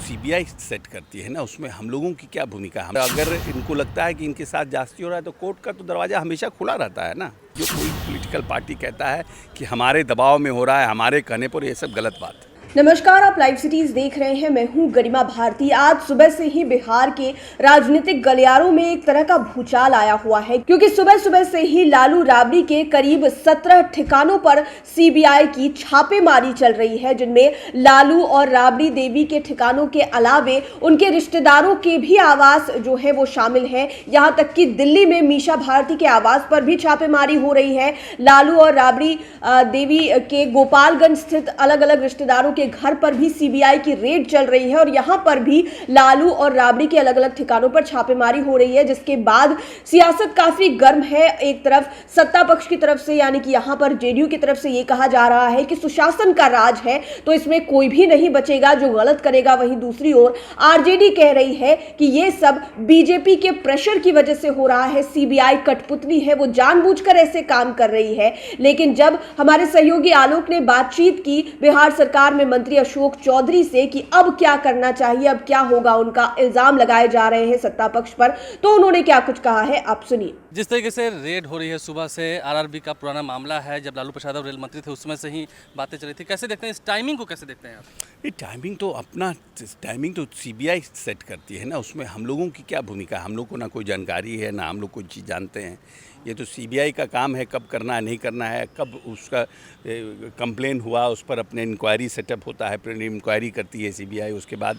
CBI set करती है ना, उसमें हम लोगों की क्या भूमिका है। अगर इनको लगता है कि इनके साथ जास्ती हो रहा है तो कोर्ट का तो दरवाज़ा हमेशा खुला रहता है ना। जो कोई पॉलिटिकल पार्टी कहता है कि हमारे दबाव में हो रहा है, हमारे कहने पर, ये सब गलत बात है। नमस्कार, आप लाइव सिटीज देख रहे हैं। मैं हूं गरिमा भारती। आज सुबह से ही बिहार के राजनीतिक गलियारों में एक तरह का भूचाल आया हुआ है, क्योंकि सुबह सुबह से ही लालू राबड़ी के करीब 17 ठिकानों पर सीबीआई की छापेमारी चल रही है, जिनमें लालू और राबड़ी देवी के ठिकानों के अलावे उनके रिश्तेदारों के भी आवास जो है वो शामिल है। यहाँ तक कि दिल्ली में मीशा भारती के आवास पर भी छापेमारी हो रही है। लालू और राबड़ी देवी के गोपालगंज स्थित अलग अलग रिश्तेदारों के घर पर भी सीबीआई की रेड चल रही है और यहां पर भी लालू और राबड़ी के अलग अलग ठिकानों पर छापेमारी हो रही है, जिसके बाद सियासत काफी गर्म है। एक तरफ सत्ता पक्ष की तरफ से, यानी कि यहां पर जेडीयू की तरफ से यह कहा जा रहा है कि सुशासन का राज है तो इसमें कोई भी नहीं बचेगा जो गलत करेगा। वहीं दूसरी ओर आरजेडी कह रही है कि यह सब बीजेपी के प्रेशर की वजह से हो रहा है, सीबीआई कठपुतली है, वो जानबूझकर ऐसे काम कर रही है। लेकिन जब हमारे सहयोगी आलोक ने बातचीत की बिहार सरकार में मंत्री अशोक चौधरी से कि अब क्या करना चाहिए, अब क्या होगा, उनका इल्जाम लगाए जा रहे हैं सत्ता पक्ष पर, तो उन्होंने क्या कुछ कहा है, आप सुनिए। जिस तरीके से रेड हो रही है सुबह से, आरआरबी का पुराना मामला है, जब लालू प्रसाद रेल मंत्री थे उस समय से ही बातें चल रही थी, कैसे देखते हैं इस टाइमिंग को, कैसे देखते हैं आप? ये टाइमिंग तो सीबीआई सेट करती है ना, उसमें हम लोगों की क्या भूमिका है। हम लोग को ना कोई जानकारी है, ना हम लोग कोई चीज़ जानते हैं। ये तो सीबीआई का काम है, कब करना है, नहीं करना है, कब उसका कंप्लेन हुआ उस पर अपने इंक्वायरी सेटअप होता है, फिर इंक्वायरी करती है सीबीआई, उसके बाद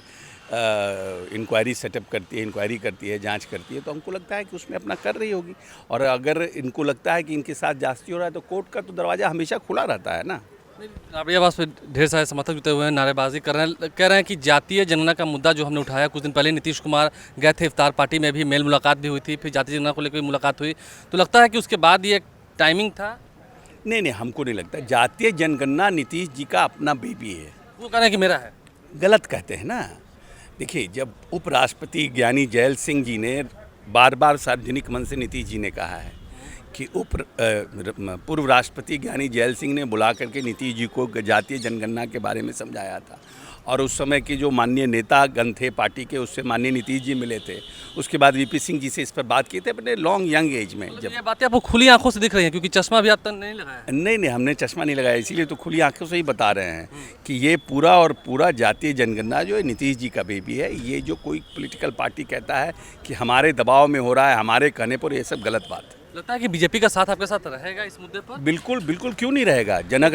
इंक्वायरी सेटअप करती है, इंक्वायरी करती है, जांच करती है। तो हमको लगता है कि उसमें अपना कर रही होगी। और अगर इनको लगता है कि इनके साथ जास्ती हो रहा है तो कोर्ट का तो दरवाज़ा हमेशा खुला रहता है ना। राबड़ी आवास पे ढेर सारे समर्थक जुटे हुए हैं, नारेबाजी कर रहे हैं, कह रहे हैं कि जातीय जनगणना का मुद्दा जो हमने उठाया, कुछ दिन पहले नीतीश कुमार गए थे, इफ्तार पार्टी में भी मेल मुलाकात भी हुई थी, फिर जातीय जनगणना को लेकर मुलाकात हुई, तो लगता है कि उसके बाद ये टाइमिंग था। नहीं, हमको नहीं लगता। जातीय जनगणना नीतीश जी का अपना बेबी है। वो कह रहे हैं कि मेरा है। गलत कहते हैं ना। देखिए, जब उपराष्ट्रपति ज्ञानी जैल सिंह जी ने बार बार सार्वजनिक मंच से नीतीश जी ने कहा है कि पूर्व राष्ट्रपति ज्ञानी जैल सिंह ने बुला करके नीतीश जी को जातीय जनगणना के बारे में समझाया था, और उस समय के जो माननीय नेतागण थे पार्टी के, उससे माननीय नीतीश जी मिले थे। उसके बाद वीपी सिंह जी से इस पर बात की थे अपने यंग एज में। जब ये बातें आपको खुली आंखों से दिख रही हैं, क्योंकि चश्मा भी आप तक नहीं लगाया? नहीं, हमने चश्मा नहीं लगाया, इसीलिए तो खुली आंखों से ही बता रहे हैं कि ये पूरा जातीय जनगणना जो है नीतीश जी का बेबी है। ये जो कोई पॉलिटिकल पार्टी कहता है कि हमारे दबाव में हो रहा है, हमारे कहने पर, ये सब गलत बात है। लगता है कि बीजेपी का साथ आपके साथ रहेगा इस मुद्दे पर? बिल्कुल क्यों नहीं रहेगा। जनक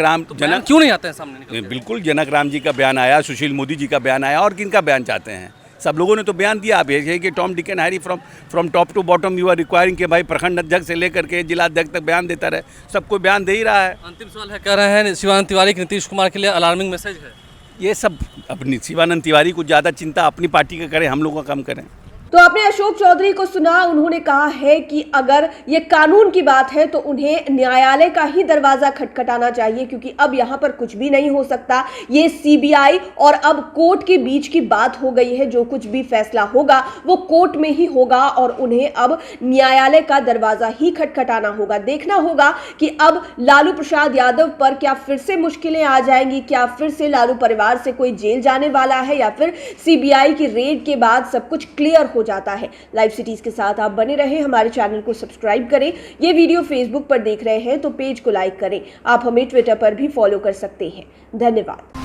क्यों नहीं आते हैं सामने? बिल्कुल, जनक राम जी का बयान आया, सुशील मोदी जी का बयान आया, और किनका बयान चाहते हैं? सब लोगों ने तो बयान दिया। आप ये कि Tom Dick and Harry from top to bottom you are requiring कि भाई प्रखंड अध्यक्ष से लेकर के जिला अध्यक्ष तक बयान देता रहे, सबको बयान दे ही रहा है। अंतिम सवाल है, कह रहे हैं शिवानंद तिवारी की नीतीश कुमार के लिए अलार्मिंग मैसेज है। ये सब अपनी शिवानंद तिवारी को ज़्यादा चिंता अपनी पार्टी का करें, हम लोगों का कम करें। तो आपने अशोक चौधरी को सुना, उन्होंने कहा है कि अगर ये कानून की बात है तो उन्हें न्यायालय का ही दरवाजा खटखटाना चाहिए, क्योंकि अब यहां पर कुछ भी नहीं हो सकता। ये सीबीआई और अब कोर्ट के बीच की बात हो गई है। जो कुछ भी फैसला होगा वो कोर्ट में ही होगा और उन्हें अब न्यायालय का दरवाजा ही खटखटाना होगा। देखना होगा कि अब लालू प्रसाद यादव पर क्या फिर से मुश्किलें आ जाएंगी, क्या फिर से लालू परिवार से कोई जेल जाने वाला है, या फिर सीबीआई की रेड के बाद सब कुछ क्लियर हो जाता है। लाइव सिटीज के साथ आप बने रहें, हमारे चैनल को सब्सक्राइब करें। ये वीडियो फेसबुक पर देख रहे हैं तो पेज को लाइक करें। आप हमें ट्विटर पर भी फॉलो कर सकते हैं। धन्यवाद।